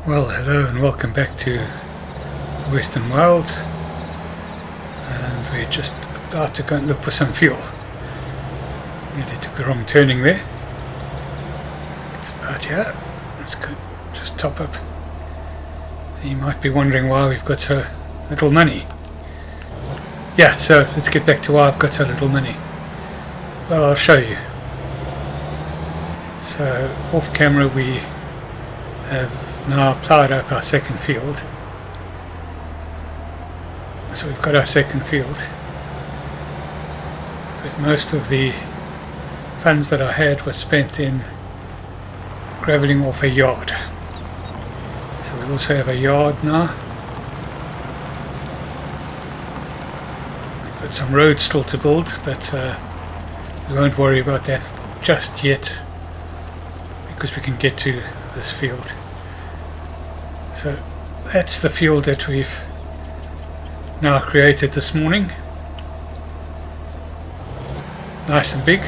Well, hello and welcome back to Western Wilds, and we're just about to go and look for some fuel. Nearly took the wrong turning there. It's about here. Let's go just top up. You might be wondering why we've got so little money. Yeah, so let's get back to why I've got so little money. Well, I'll show you. So off camera we have now ploughed up our second field. So we've got our second field, but most of the funds that I had was spent in gravelling off a yard. So we also have a yard now. We've got some roads still to build, but we won't worry about that just yet because we can get to this field. So that's the field that we've now created this morning. Nice and big.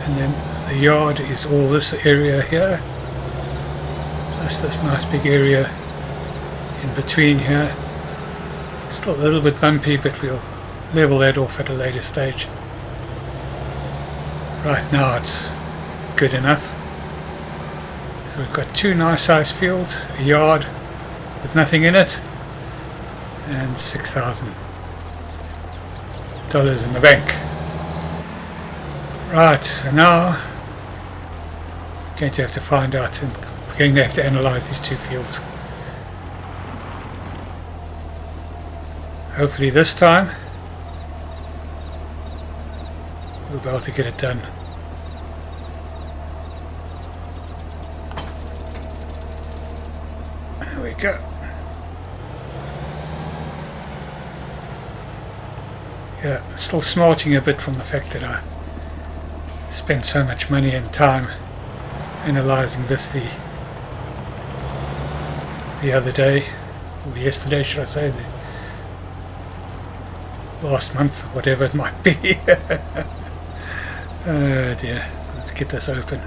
And then the yard is all this area here, plus this nice big area in between here. Still a little bit bumpy, but we'll level that off at a later stage. Right now it's good enough. So we've got two nice sized fields, a yard with nothing in it, and $6,000 in the bank. Right, so now we're going to have to find out, and we're going to have to analyze these two fields. Hopefully this time we'll be able to get it done. There we go. Yeah, still smarting a bit from the fact that I spent so much money and time analysing this the other day, or yesterday should I say, the last month, whatever it might be. Oh dear, let's get this open.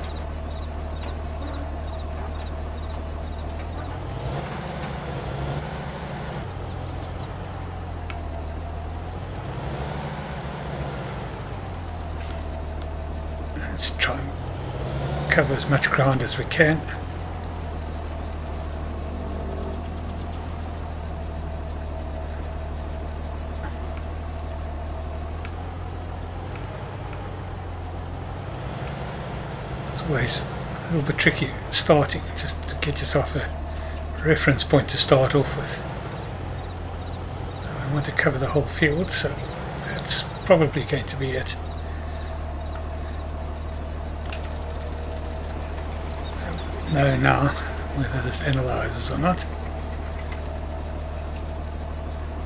Let's try and cover as much ground as we can. It's always a little bit tricky starting, just to get yourself a reference point to start off with. So I want to cover the whole field, so that's probably going to be it. Know now whether this analyzes or not.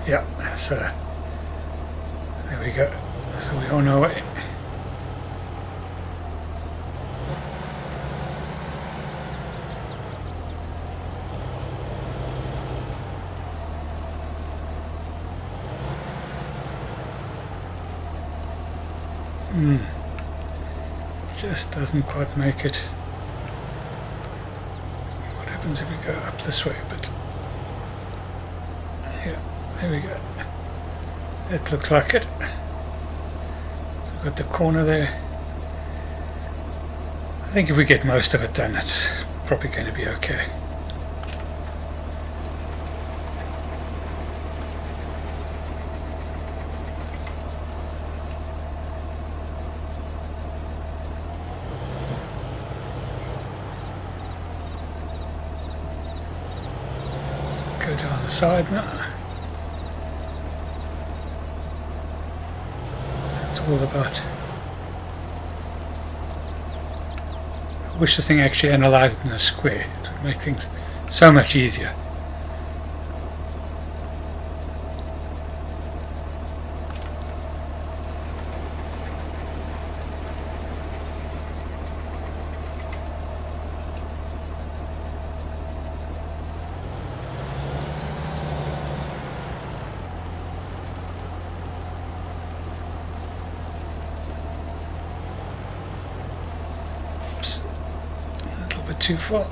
Yeah, so there we go. So we're on our way. Just doesn't quite make it. If we go up this way, but yeah, there we go. It looks like it. So we've got the corner there. I think if we get most of it done, it's probably going to be okay. Go down the side now. So it's all about. I wish this thing actually analysed in a square. It would make things so much easier. Too far.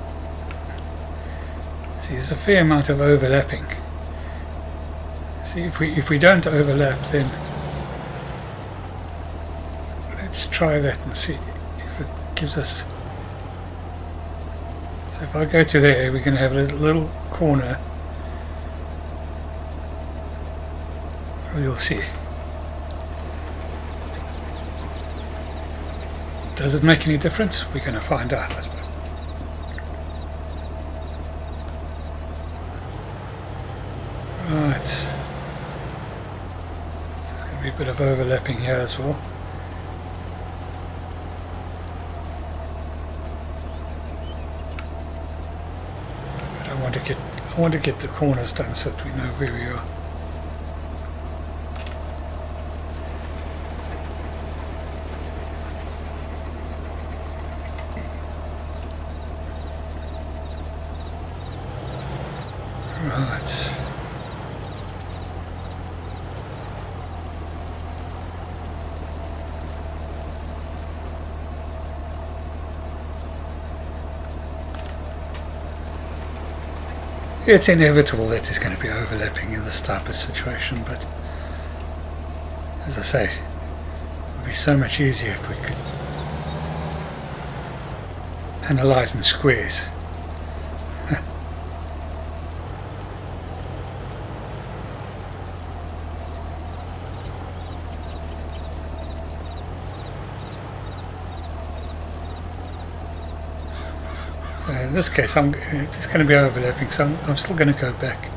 See, there's a fair amount of overlapping. See, if we don't overlap, then let's try that and see if it gives us. So if I go to there, we're going to have a little corner. We'll see. Does it make any difference? We're going to find out, I suppose. Right. So there's going to be a bit of overlapping here as well. But I want to get the corners done so that we know where we are. Right. It's inevitable that there's going to be overlapping in this type of situation, but as I say, it would be so much easier if we could analyze in squares. In this case, it's going to be overlapping, so I'm still going to go back.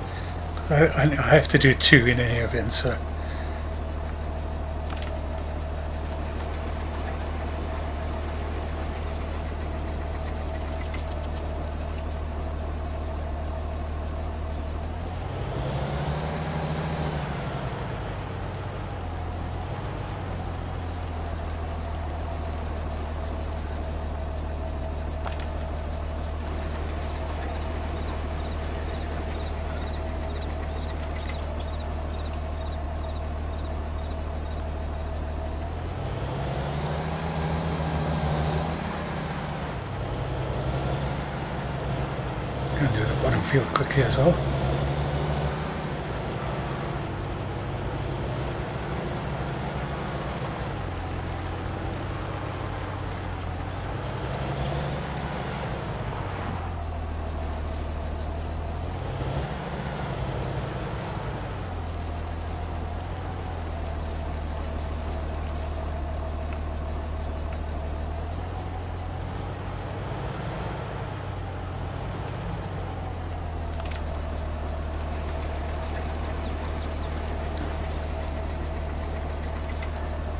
I have to do 2 in any event, so. Going to do the bottom field quickly as well.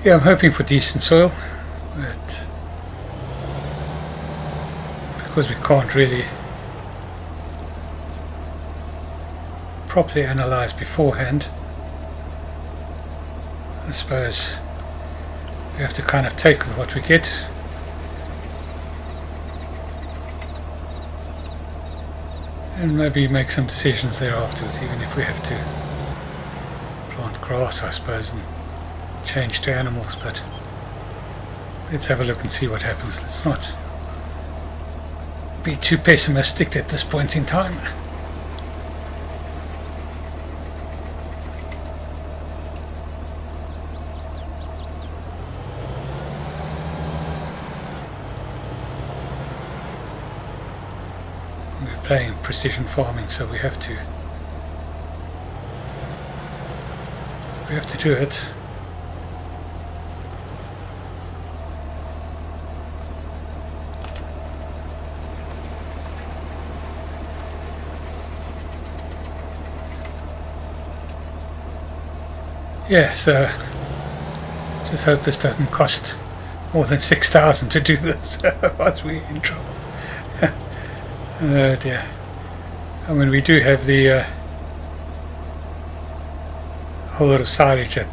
Yeah, I'm hoping for decent soil, but because we can't really properly analyze beforehand, I suppose we have to kind of take with what we get. And maybe make some decisions there afterwards, even if we have to plant grass, I suppose, and change to animals. But let's have a look and see what happens. Let's not be too pessimistic at this point in time. We're playing precision farming, so we have to do it. Yeah, so just hope this doesn't cost more than 6,000 to do this, otherwise we're in trouble. Oh dear. And when we do have the whole lot of silage that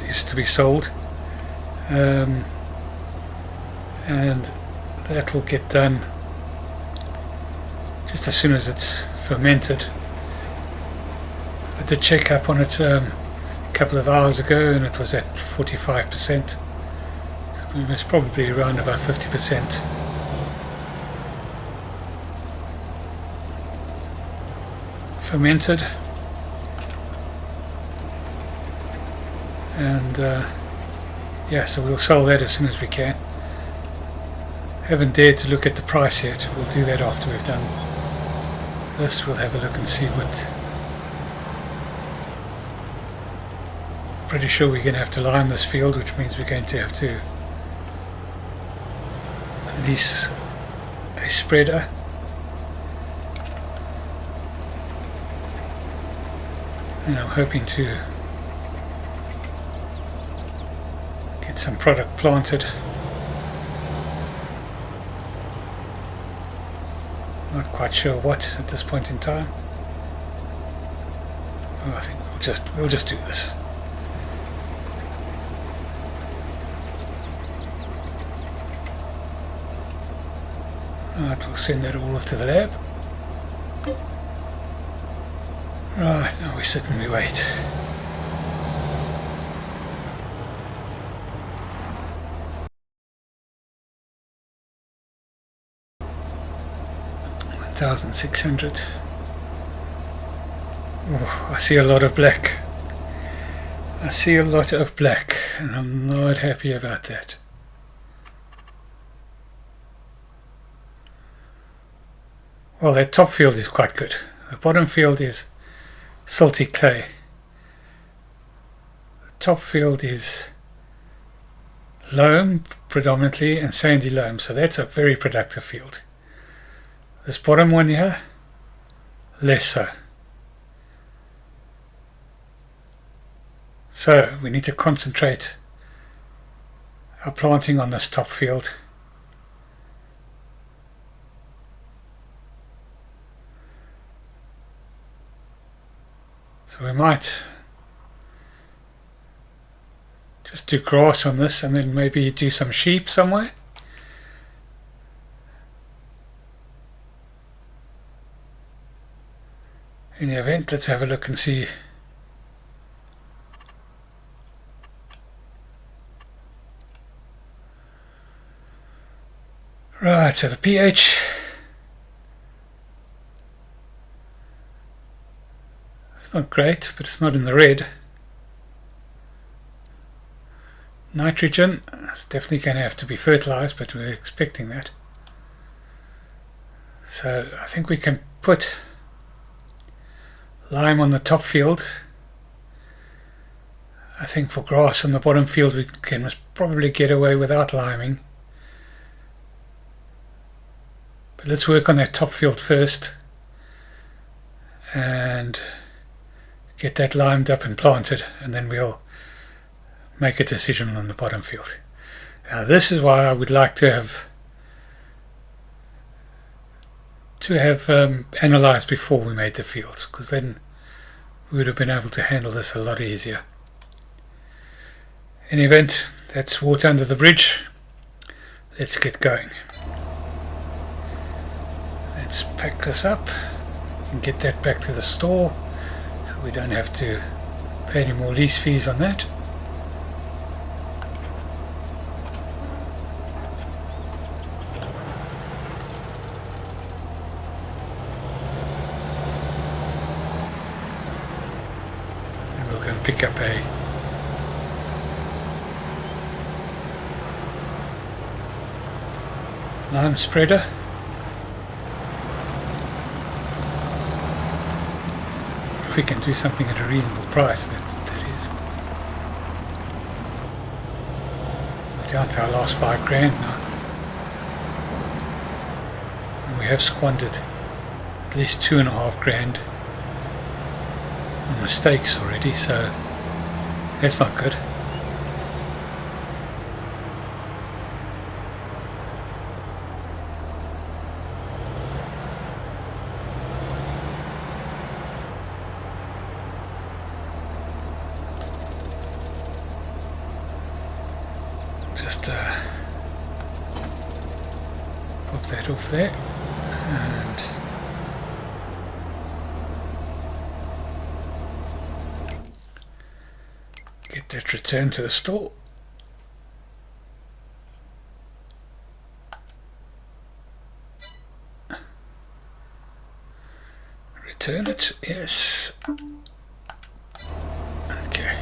is to be sold, and that'll get done just as soon as it's fermented. I did check up on it a couple of hours ago and it was at 45%, so we must probably around about 50%. fermented, and yeah, so we'll sell that as soon as we can. Haven't dared to look at the price yet. We'll do that after we've done this. We'll have a look and see what. Pretty sure we're going to have to lime this field, which means we're going to have to lease a spreader. And I'm hoping to get some product planted. Not quite sure what at this point in time. Oh, I think we'll just do this. Right, we'll send that all off to the lab. Right, now we sit and we wait. $1,600. Oh, I see a lot of black. I see a lot of black, and I'm not happy about that. Well, that top field is quite good. The bottom field is silty clay. The top field is loam predominantly and sandy loam, so that's a very productive field. This bottom one here, less so. So we need to concentrate our planting on this top field. So we might just do grass on this and then maybe do some sheep somewhere. In the event, let's have a look and see. Right, so the pH it's not great, but it's not in the red. Nitrogen, it's definitely going to have to be fertilized, but we're expecting that. So I think we can put lime on the top field. I think for grass on the bottom field we can probably get away without liming. But let's work on that top field first and get that limed up and planted, and then we'll make a decision on the bottom field. Now this is why I would like to have analyzed before we made the fields, because then we would have been able to handle this a lot easier. In any event, that's water under the bridge. Let's get going. Let's pack this up and get that back to the store so we don't have to pay any more lease fees on that. And we'll go and pick up a lime spreader. If we can do something at a reasonable price, that is. We're down to our last $5,000 now. And we have squandered at least $2,500 on mistakes already, so that's not good. Just pop that off there and get that returned to the store. Return it, yes. Okay.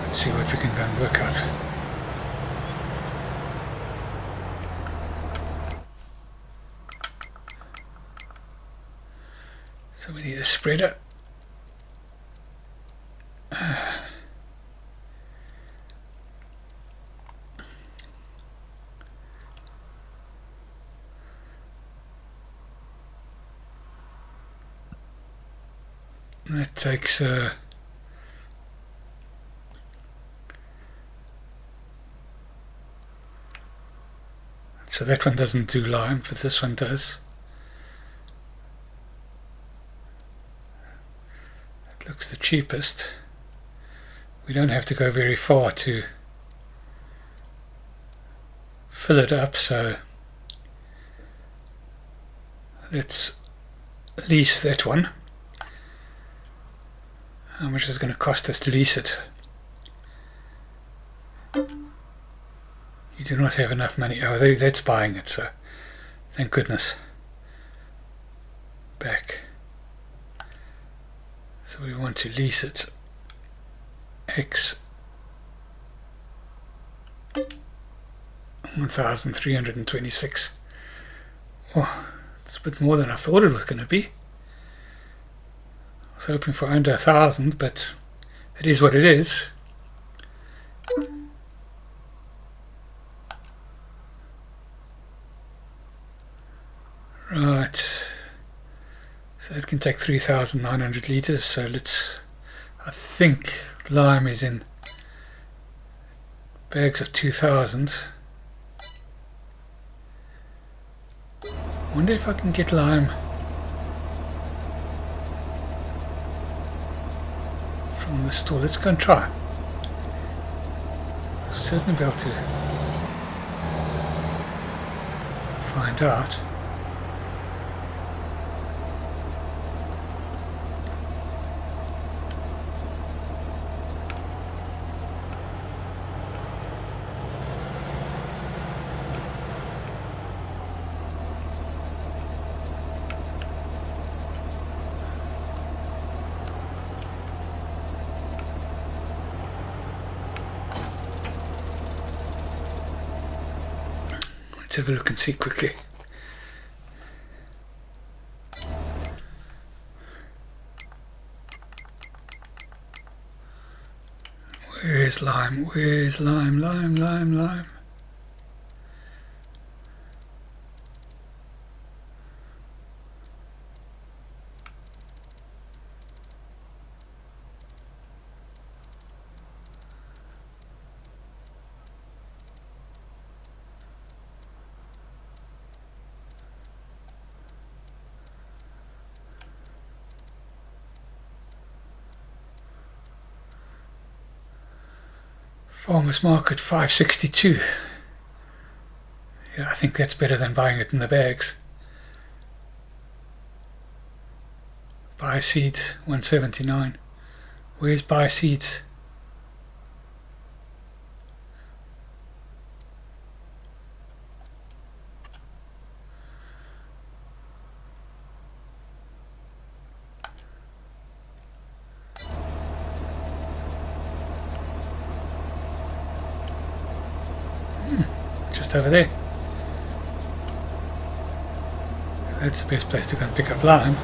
Let's see what we can go and work out. So we need a spreader. That takes so that one doesn't do lime, but this one does. It looks the cheapest. We don't have to go very far to fill it up, so let's lease that one. How much is it going to cost us to lease it? You do not have enough money. Oh, that's buying it, so thank goodness. Back. So we want to lease it. X 1,326. Oh, it's a bit more than I thought it was going to be. I was hoping for under 1,000, but it is what it is. Right. So it can take 3,900 liters. So let's. I think lime is in bags of 2,000. Wonder if I can get lime from the store. Let's go and try. I'll certainly be able to find out. Let's have a look and see quickly. Where's lime? Where's lime? Lime. Farmers Market 562. Yeah, I think that's better than buying it in the bags. Buy seeds 179. Where's buy seeds? Just over there. That's the best place to go and pick up lime.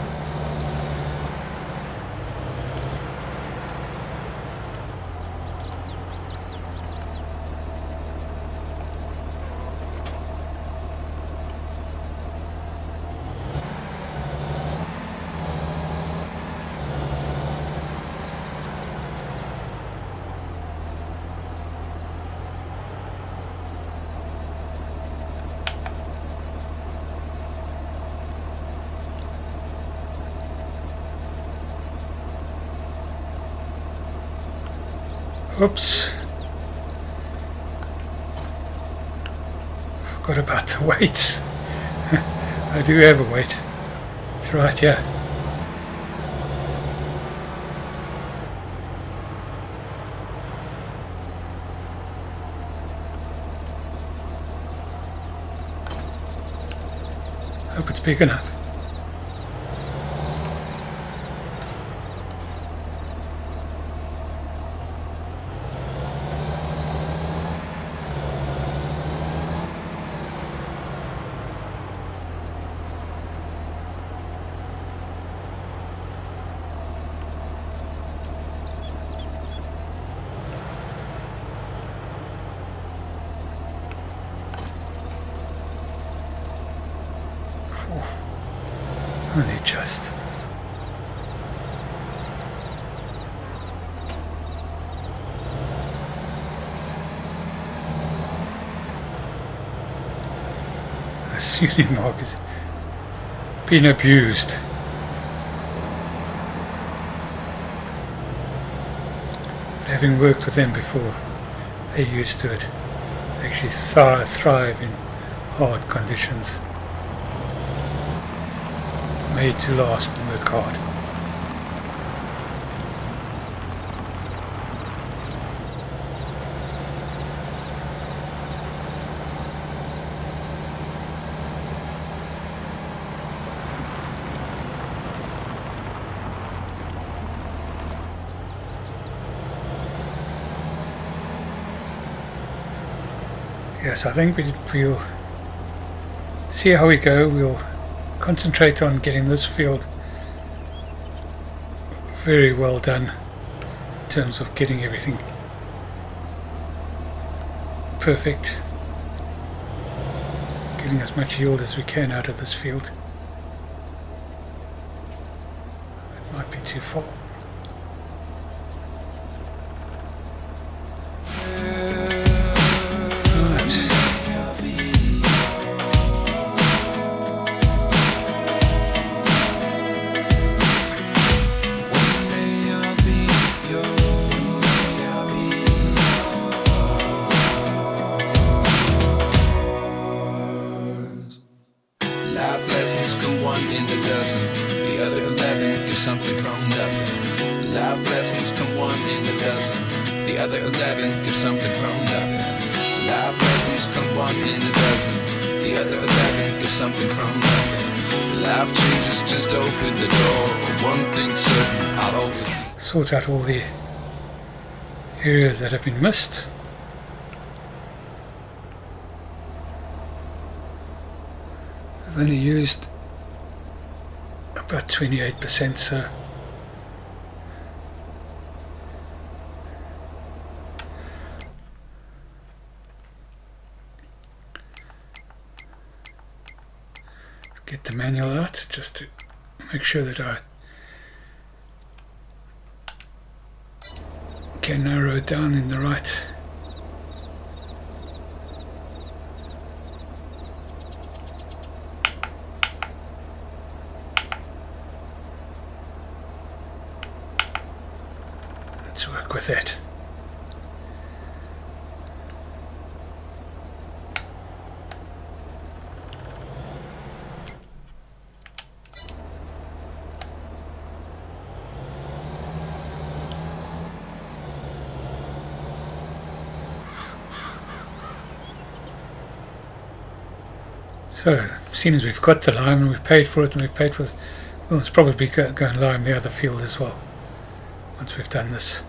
Oops. Forgot about the weights. I do have a weight. It's right here. Hope it's big enough. Only just. This Unimog has been abused. But having worked with them before, they're used to it. They actually thrive in hard conditions. Made to last and work hard. Yes, I think we'll see how we go. We'll concentrate on getting this field very well done in terms of getting everything perfect, getting as much yield as we can out of this field. It might be too far. Lessons come one in a dozen, the other 11 get something from nothing. Life lessons come one in a dozen, the other 11 get something from nothing. Life lessons come one in a dozen, the other 11 get something from nothing. Life changes just open the door, one thing's certain, I'll always sort out all the areas that have been missed. I've only used about 28%, so let's get the manual out just to make sure that I can narrow it down in the right. Let's work with it. So, seeing as we've got the lime and we've paid for it and we've paid for it, well, let's probably go and lime the other field as well once we've done this.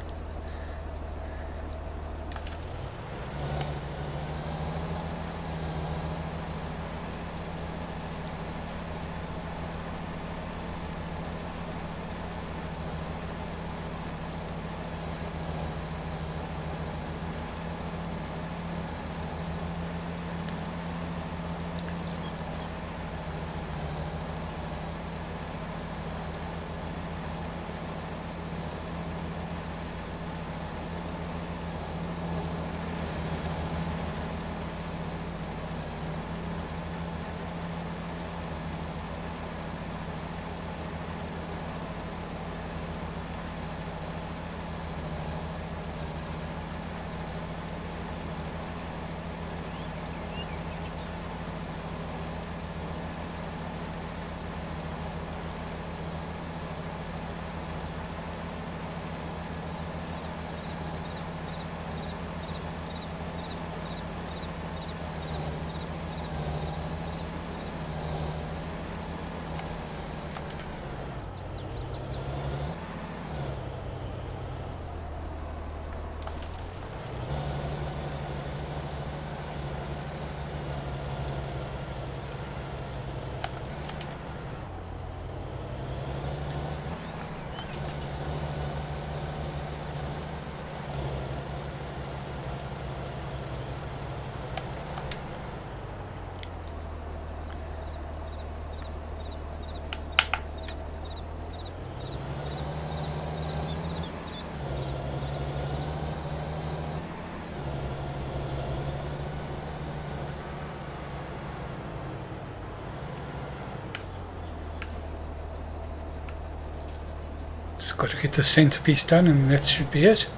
Just got to get the centerpiece done and that should be it.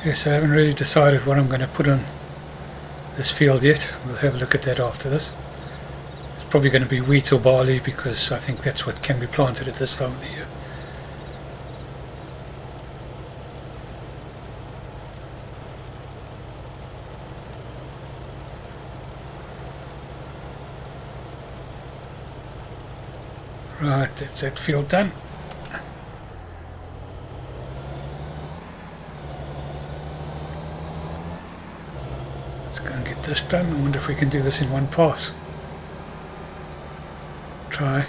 Yes, I haven't really decided what I'm going to put on this field yet. We'll have a look at that after this. It's probably going to be wheat or barley because I think that's what can be planted at this time of the year. Right, that's that field done. Let's go and get this done. I wonder if we can do this in one pass. Try.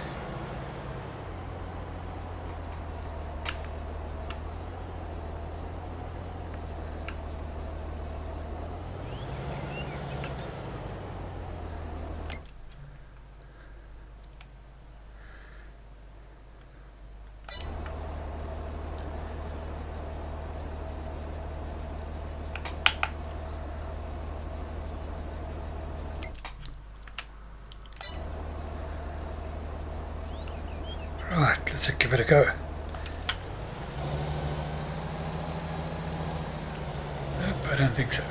Right, let's give it a go. Nope, I don't think so.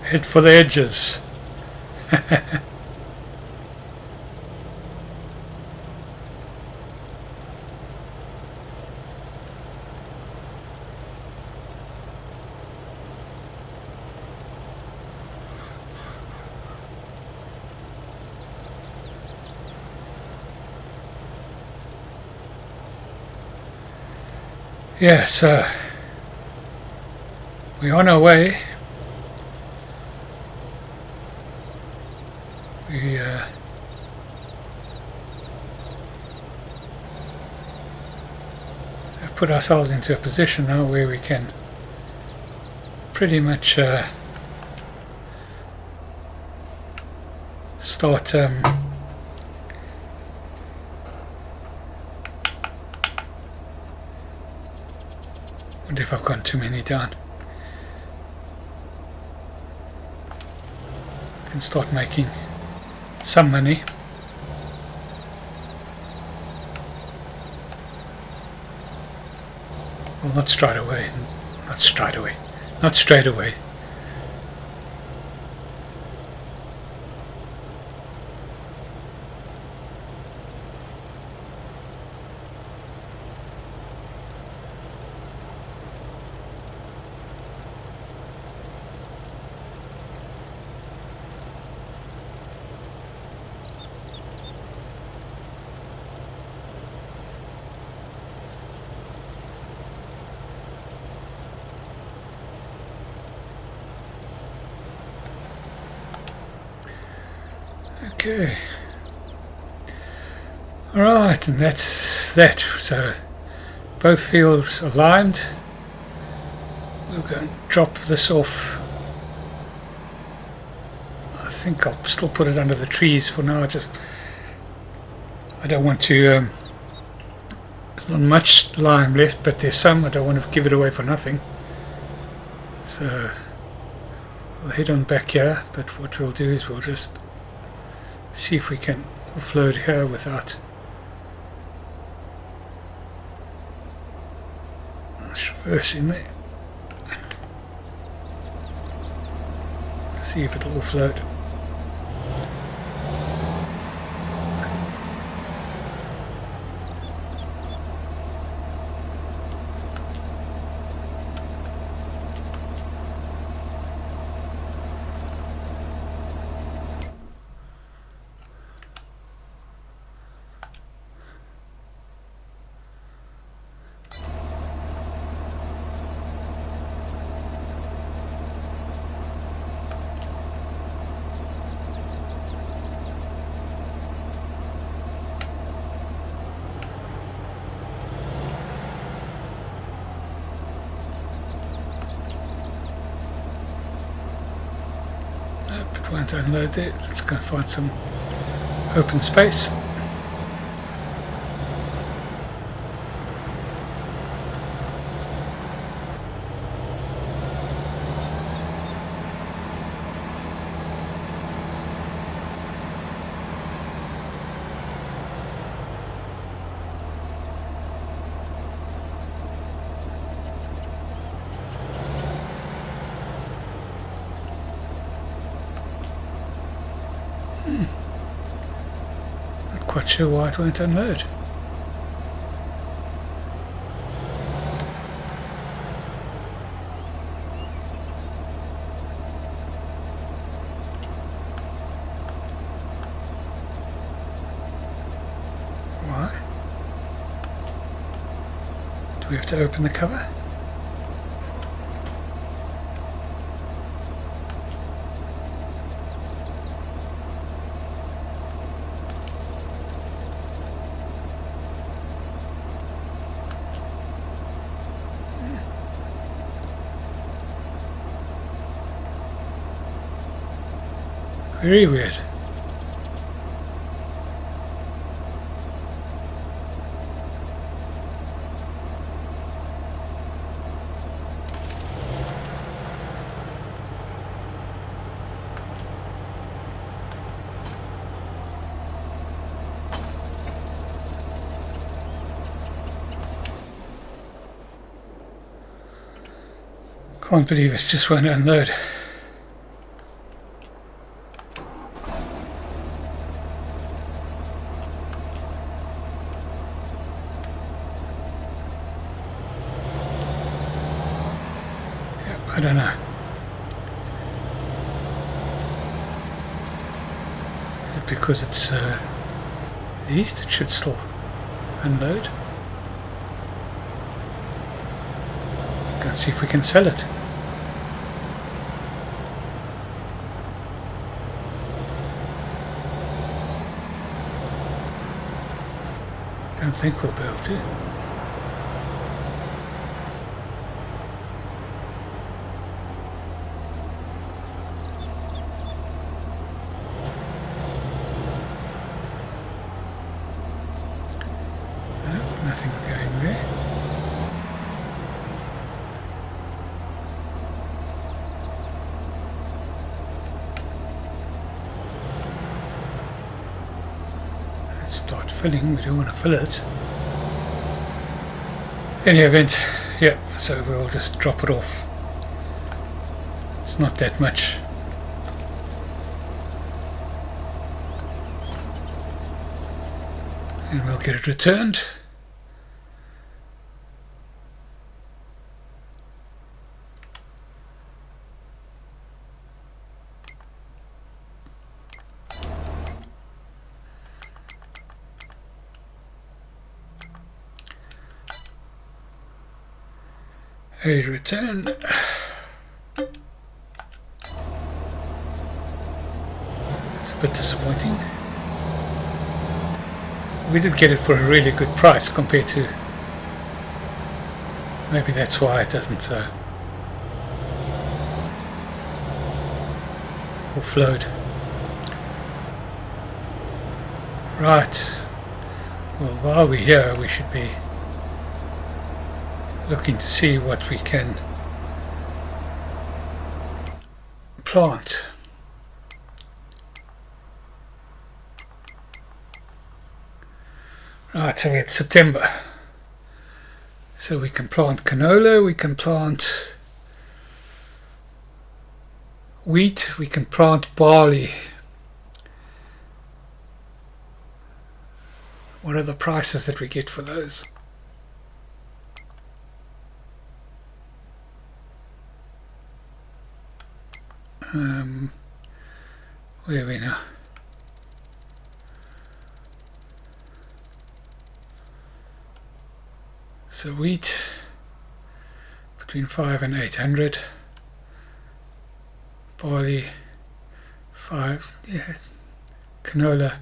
Head for the edges. Yeah, so we're on our way. We have put ourselves into a position now where we can pretty much start wonder if I've gone too many down. I can start making some money. Well, not straight away. Not straight away. Not straight away. Okay. Alright, and that's that. So both fields are lined. We'll go and drop this off. I think I'll still put it under the trees for now. I don't want to there's not much lime left, but there's some. I don't want to give it away for nothing. So we'll head on back here, but what we'll do is we'll just see if we can offload here without. Let's reverse in there. See if it'll offload. It won't unload there. Let's go and find some open space. quite sure why it won't unload. Why? Do we have to open the cover? Very weird. Can't believe it just won't unload. I don't know. Is it because it's the east? It should still unload. Let's see if we can sell it. Don't think we'll be able to. Nothing going there. Let's start filling. We don't want to fill it. In any event, yeah, so we'll just drop it off. It's not that much. And we'll get it returned. A return. It's a bit disappointing. We did get it for a really good price compared to, maybe that's why it doesn't offload. Right, well, while we're here we should be looking to see what we can plant. Right, so it's September. So we can plant canola, we can plant wheat, we can plant barley. What are the prices that we get for those? Where are we now? So wheat between 5 and 800, barley 5, yeah, canola,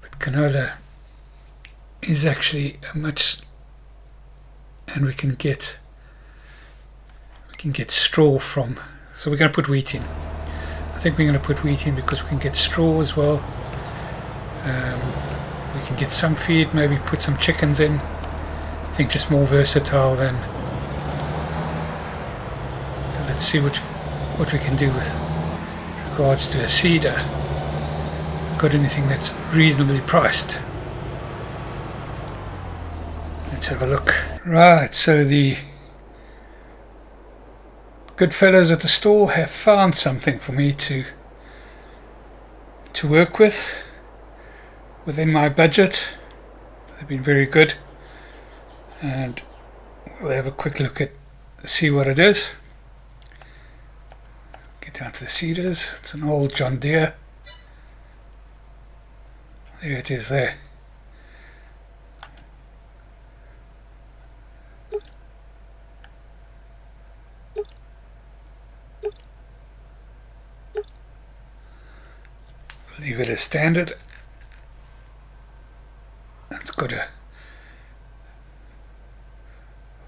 but canola is actually a much, and we can get straw from. So we're going to put wheat in. I think we're going to put wheat in because we can get straw as well. We can get some feed, maybe put some chickens in. I think just more versatile than. So let's see what we can do with regards to a seeder. Got anything that's reasonably priced? Let's have a look. Right, so the good fellows at the store have found something for me to work with. within my budget. They've been very good, and we'll have a quick look at see what it is. Get down to the seeders. It's an old John Deere. There it is there. Leave it as standard. It's got a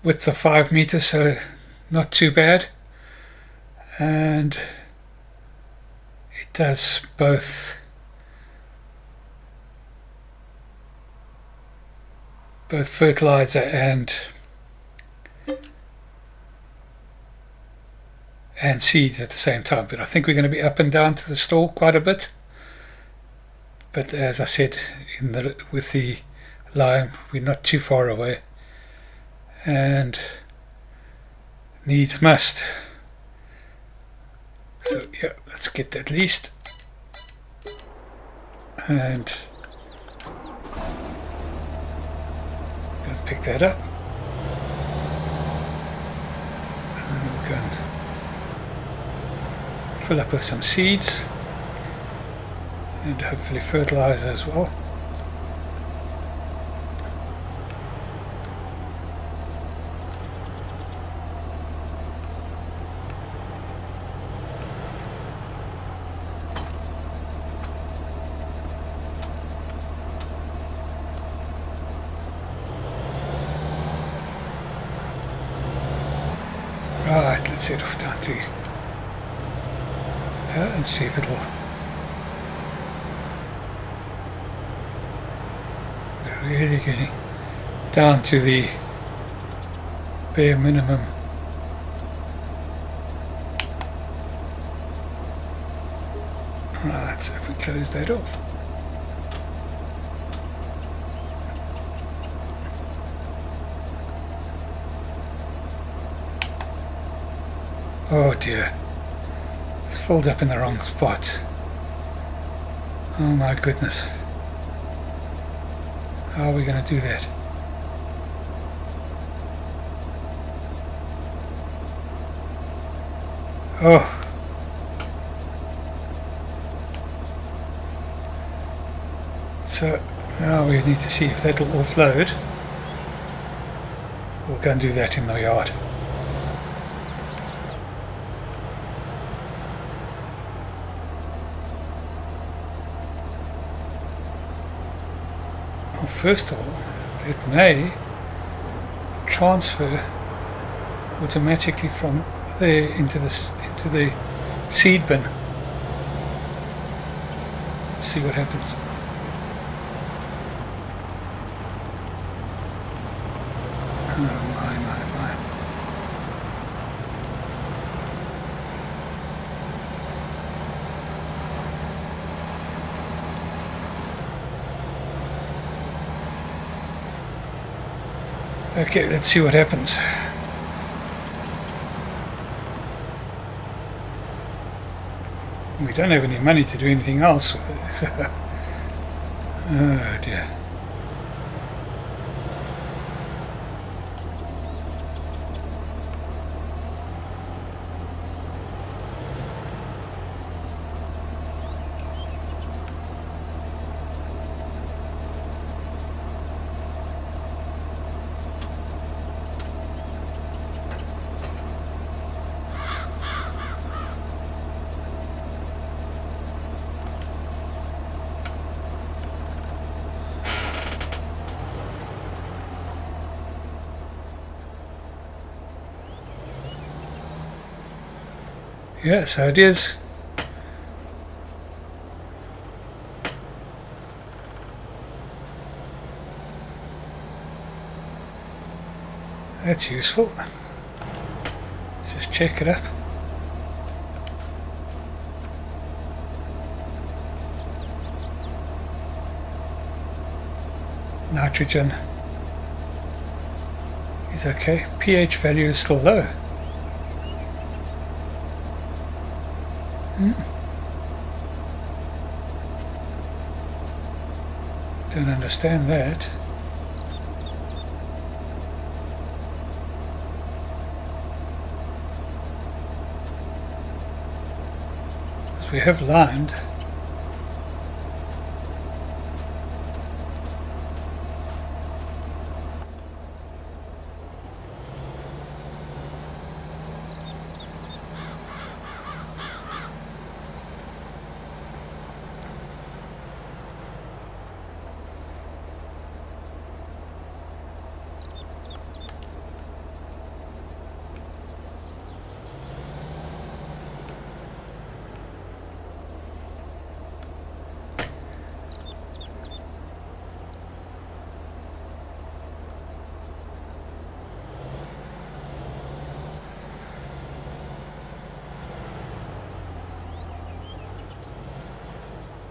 width of 5 meters, so not too bad, and it does both fertilizer and seeds at the same time. But I think we're going to be up and down to the store quite a bit. But as I said, with the lime, we're not too far away, and needs must. So yeah, let's get that leased, and go and pick that up, and then we'll go and fill up with some seeds. And hopefully fertilizer as well. Right, let's head off down to here and see if it'll. Really getting down to the bare minimum. Right, so if we close that off. Oh dear, it's filled up in the wrong spot. Oh my goodness. How are we going to do that? Oh. So now we need to see if that'll offload. We'll go and do that in the yard. First of all, it may transfer automatically from there into the seed bin. Let's see what happens. Oh my. Okay, let's see what happens. We don't have any money to do anything else with it. Oh dear. Yeah, so it is. That's useful. Let's just check it up. Nitrogen is okay. pH value is still low. Don't understand that. Because we have lined.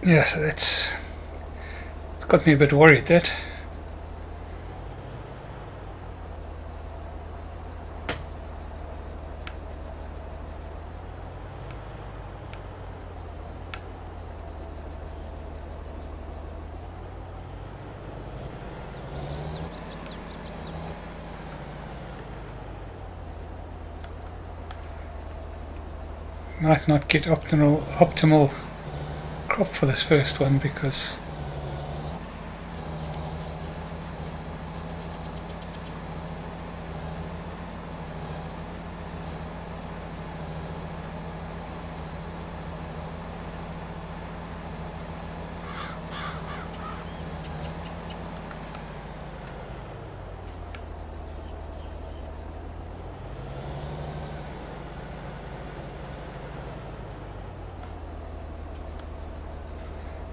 Yes, it's got me a bit worried, that. Might not get optimal crop for this first one because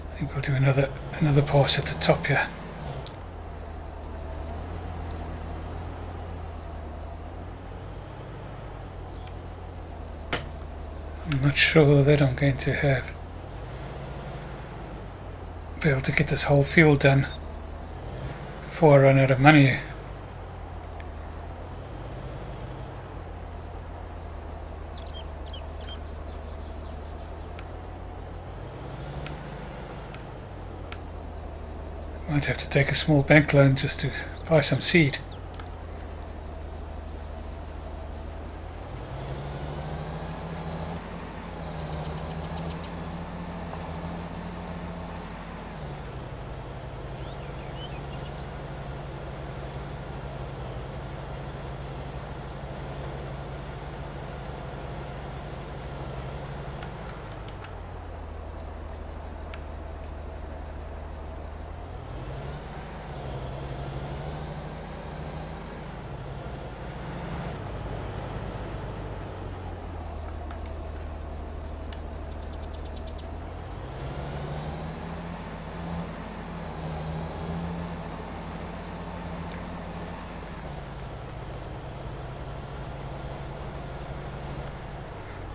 I think we'll do another pass at the top here. I'm not sure that I'm going to be able to get this whole field done before I run out of money. Might have to take a small bank loan just to buy some seed.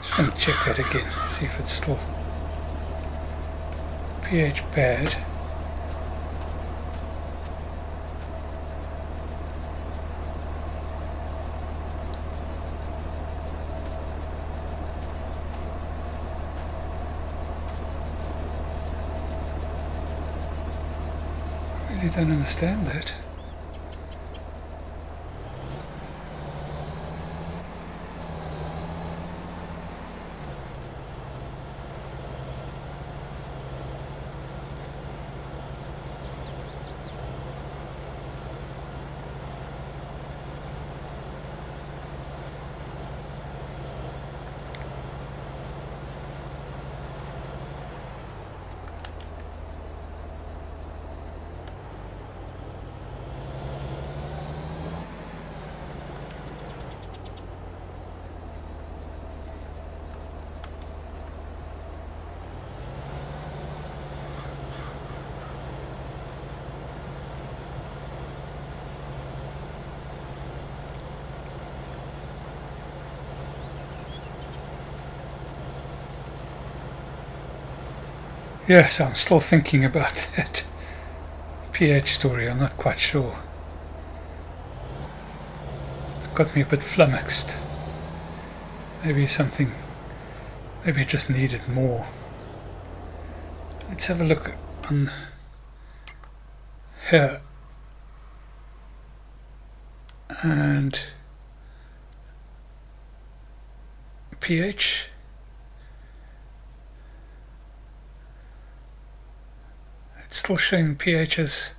Just want to check that again, see if it's still pH bad. Really don't understand that. Yes, I'm still thinking about that pH story. I'm not quite sure. It's got me a bit flummoxed. Maybe maybe it just needed more. Let's have a look on here and pH. It's still showing pHs,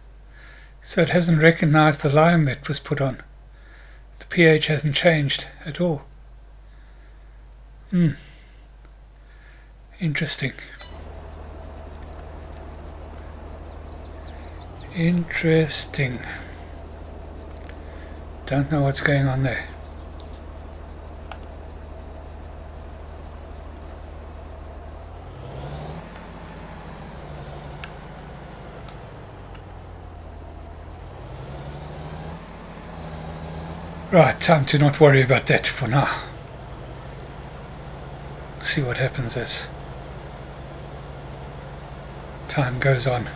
so it hasn't recognized the lime that was put on. The pH hasn't changed at all. Interesting. Interesting. Don't know what's going on there. Right, time to not worry about that for now. See what happens as time goes on.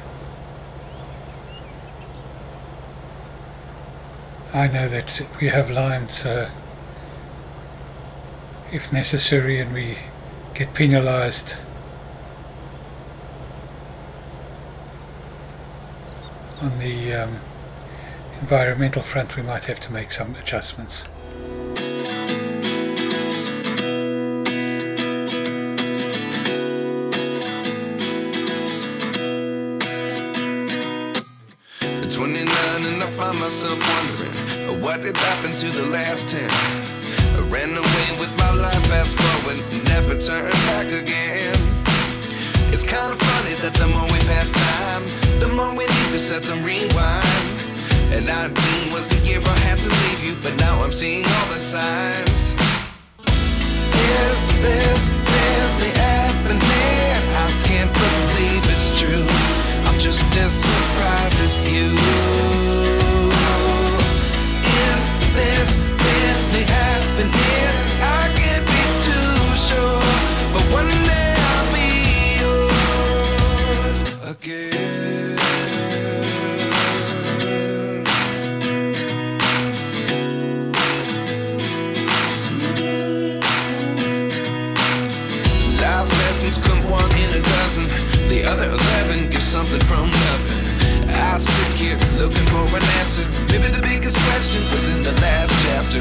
I know that we have lime, so if necessary and we get penalized on the environmental front, we might have to make some adjustments. At 29 and I find myself wondering what did happen to the last 10. I ran away with my life, fast forward, never turn back again. It's kind of funny that the more we pass time, the more we need to set them rewind. And 19 was the year I had to leave you, but now I'm seeing all the signs. Is this really happening? I can't believe it's true. I'm just as surprised as you. Is this really happening? I can't be too sure, but one day I'll be yours again. Life lessons come one in a dozen. The other 11 give something from nothing. I sit here looking for an answer. Maybe the biggest question was in the last chapter.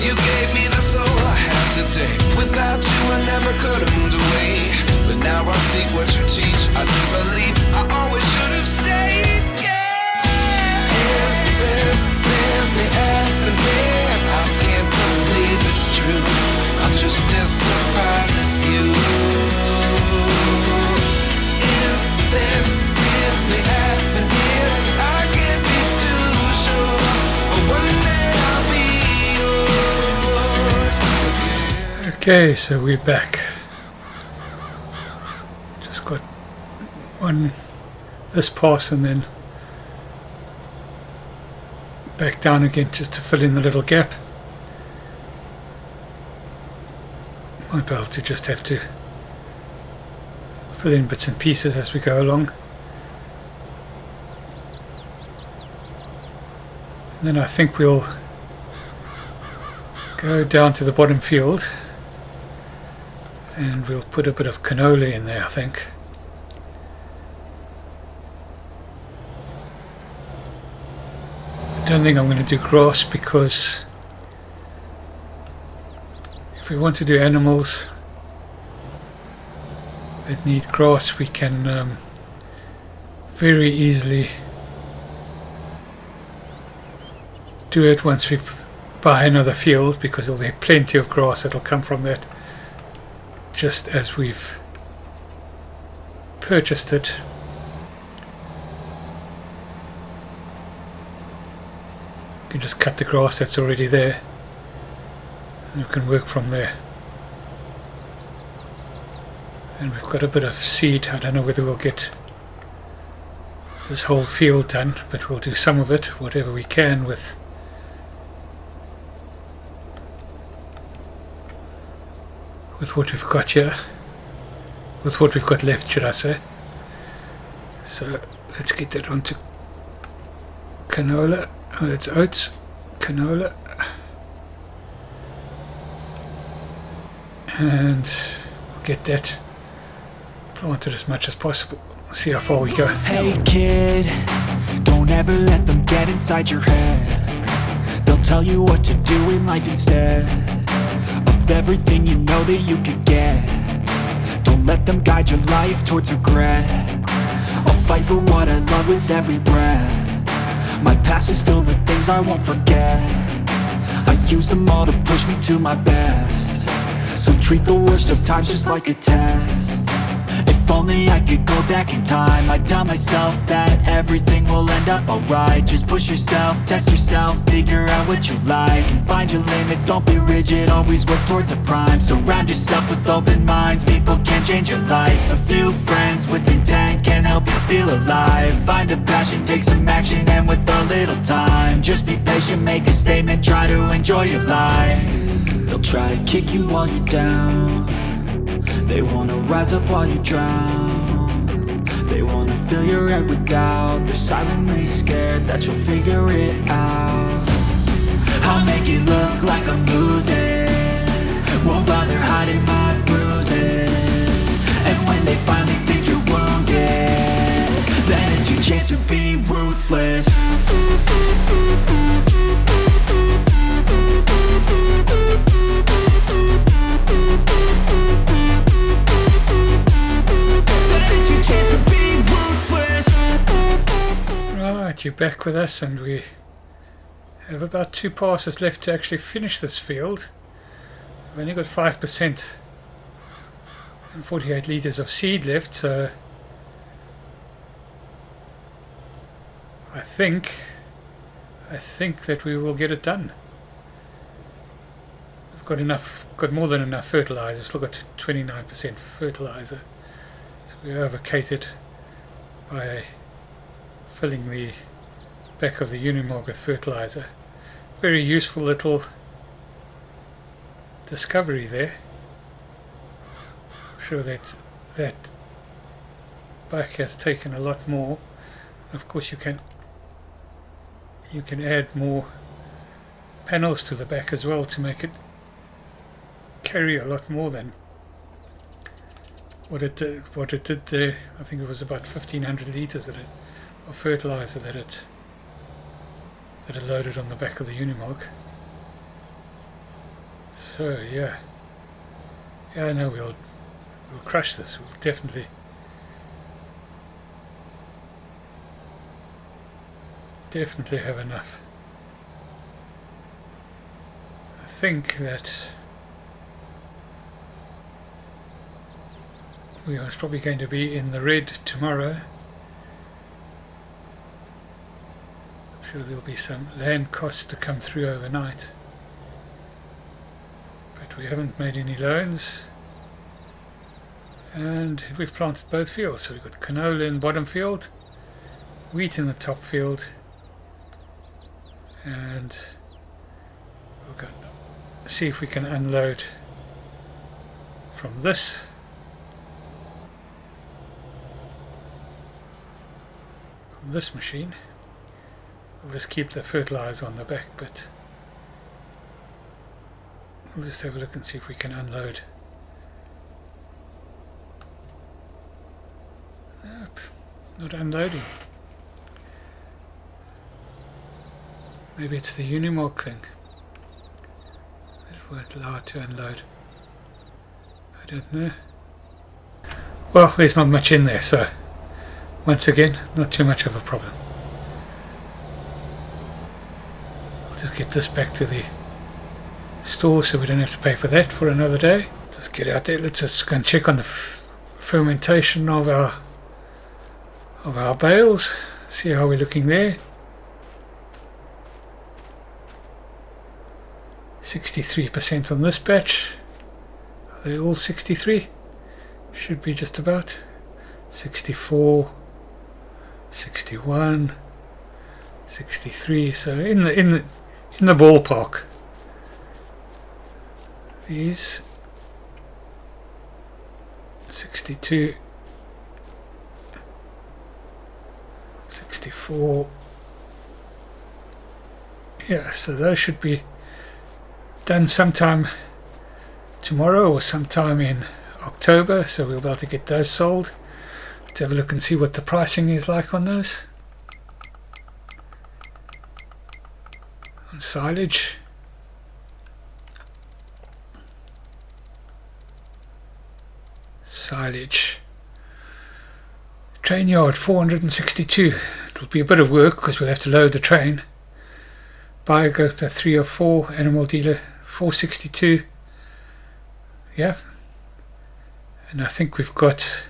You gave me the soul I have today. Without you I never could have moved away. But now I see what you teach. I do believe I always should have stayed. Yeah. Is this really happening? I can't believe it's true. I'm just as surprised as you. Is this really happening? I can't be too sure, but one day I'll be yours again. Okay, so we're back. Just got this pass and then back down again just to fill in the little gap. Might be able to just have to fill in bits and pieces as we go along. And then I think we'll go down to the bottom field and we'll put a bit of canola in there, I think. I don't think I'm going to do grass because if we want to do animals that need grass, we can very easily do it once we buy another field, because there'll be plenty of grass that'll come from that just as we've purchased it. You can just cut the grass that's already there and we can work from there. And we've got a bit of seed. I don't know whether we'll get this whole field done, but we'll do some of it, whatever we can with what we've got here, with what we've got left, should I say. So let's get that onto canola. Oh, it's oats, canola, and we'll get that planted as much as possible. See how far we go. Hey kid, don't never let them get inside your head. They'll tell you what to do in life instead of everything you know that you could get. Don't let them guide your life towards regret. I'll fight for what I love with every breath. My past is filled with things I won't forget. I use them all to push me to my best. So treat the worst of times just like a test. If only I could go back in time, I'd tell myself that everything will end up alright. Just push yourself, test yourself, figure out what you like, and find your limits, don't be rigid, always work towards a prime. Surround yourself with open minds, people can change your life. A few friends with intent can help you feel alive. Find a passion, take some action, and with a little time, just be patient, make a statement, try to enjoy your life. They'll try to kick you while you're down. They wanna rise up while you drown. They wanna fill your head with doubt. They're silently scared that you'll figure it out. I'll make it look like I'm losing, won't bother hiding my bruises. And when they finally think you're wounded, then it's your chance to be ruthless. Right, you're back with us, and we have about 2 passes left to actually finish this field. We've only got 5% and 48 litres of seed left, so I think that we will get it done. We've got more than enough fertilizer. We've still got 29% fertilizer, so we're overcated by filling the back of the Unimog with fertilizer. Very useful little discovery there. I'm sure that back has taken a lot more. Of course, you can add more panels to the back as well to make it carry a lot more than what it did there. I think it was about 1,500 litres of fertilizer that it loaded on the back of the Unimog. So yeah, I know we'll crush this. We'll definitely have enough. I think that we are probably going to be in the red tomorrow. I'm sure there'll be some land costs to come through overnight, but we haven't made any loans, and we've planted both fields. So we've got canola in the bottom field, wheat in the top field, and we'll go see if we can unload from this machine. We'll just keep the fertilizer on the back, but we'll just have a look and see if we can unload. Nope, not unloading. Maybe it's the Unimog thing that won't allow it to unload. I don't know. Well, there's not much in there, so once again, not too much of a problem. I'll just get this back to the store so we don't have to pay for that for another day. Let's get out there. Let's just go and check on the fermentation of our bales. See how we're looking there. 63% on this batch. Are they all 63? Should be just about 64, 61, 63. So in the ballpark. These 62, 64. Yeah, so those should be done sometime tomorrow or sometime in October, so we'll be able to get those sold. Let's have a look and see what the pricing is like on those. on silage. Silage. Train yard 462. It'll be a bit of work because we'll have to load the train. Biogoat 3 or 4. Animal dealer 462. Yeah. And I think we've got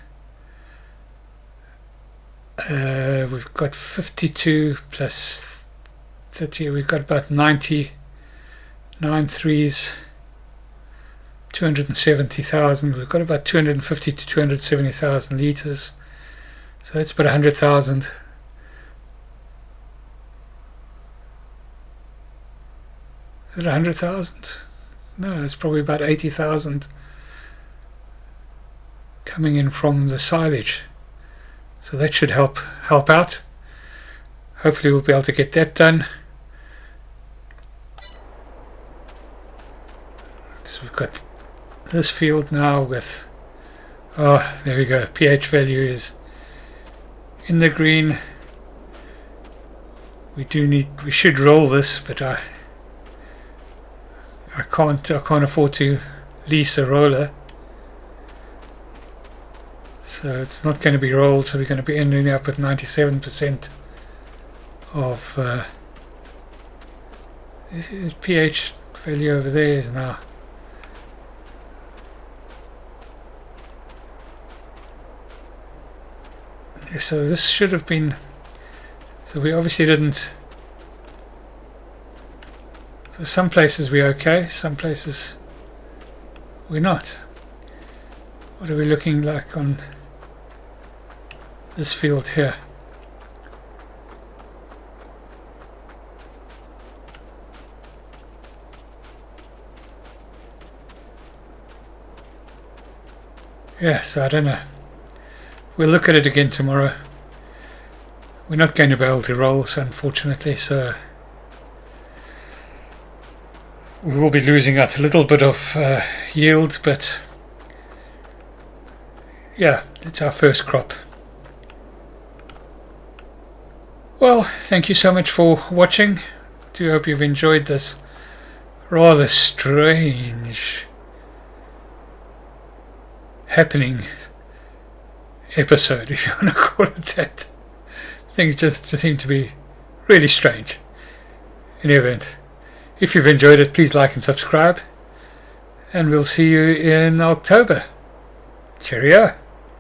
52 plus 30. We've got about 90. 9 threes. 270,000. We've got about 250 to 270,000 litres. So that's about 100,000. Is it 100,000? No, it's probably about 80,000 coming in from the silage. So that should help out. Hopefully we'll be able to get that done. So we've got this field now with, oh, there we go, pH value is in the green. We should roll this, but I can't afford to lease a roller, so it's not going to be rolled. So we're going to be ending up with 97% of this is pH value over there is now. So this should have been, so we obviously didn't, so some places we're okay, some places we're not. What are we looking like on this field here? Yeah, so I don't know. We'll look at it again tomorrow. We're not going to be able to roll, so unfortunately, so we will be losing out a little bit of yield, but yeah, it's our first crop. Well, thank you so much for watching. Do hope you've enjoyed this rather strange happening episode, if you want to call it that. Things just seem to be really strange. In any event, if you've enjoyed it, please like and subscribe, and we'll see you in October. Cheerio.